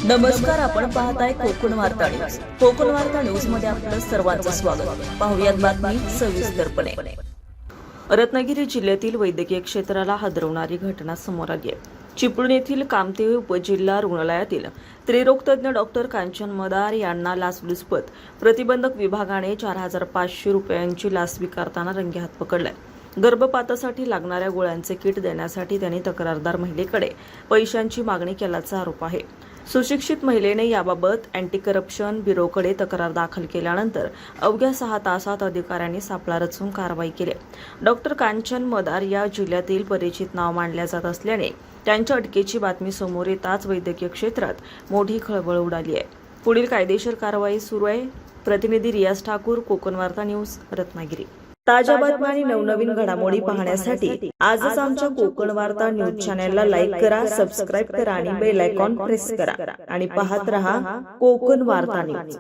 नमस्कार, आपण पाहताय कोकण वार्ता न्यूज. कोकण वार्ता न्यूज मध्ये आपलं सर्वांचं स्वागत. पाहुयात बातमी सविस्तरपणे. रत्नागिरी जिल्ह्यातील वैद्यकीय क्षेत्राला हादरवणारी घटना समोर आली आहे. चिपळूण येथील कामते उपजिल्हा रुग्णालयातील त्रिरोग तज्ञ डॉक्टर कांचन मदार यांना लाचलुचपत प्रतिबंधक विभागाने 4,500 रुपयांची लाच स्वीकारताना रंगेहात पकडलाय. गर्भपातासाठी लागणाऱ्या गोळ्यांचे किट देण्यासाठी त्यांनी तक्रारदार महिलेकडे पैशांची मागणी केल्याचा आरोप आहे. सुशिक्षित महिलेने याबाबत अँटी करप्शन ब्युरोकडे तक्रार दाखल केल्यानंतर अवघ्या 6 तासात अधिकाऱ्यांनी सापळा रचून कारवाई केली. डॉक्टर कांचन मदार या जिल्ह्यातील परिचित नाव मानल्या जात असल्याने त्यांच्या अटकेची बातमी समोर येताच वैद्यकीय क्षेत्रात मोठी खळबळ उडाली आहे. पुढील कायदेशीर कारवाई सुरू आहे. प्रतिनिधी रियाज ठाकूर, कोकण वार्ता न्यूज, रत्नागिरी. ताज्या बातम्या आणि नवनवीन घडामोडी पाहण्यासाठी आजच आमच्या कोकण वार्ता न्यूज चॅनलला लाईक करा, सबस्क्राईब करा आणि बेल आयकॉन प्रेस करा आणि पाहत रहा कोकण वार्ता न्यूज.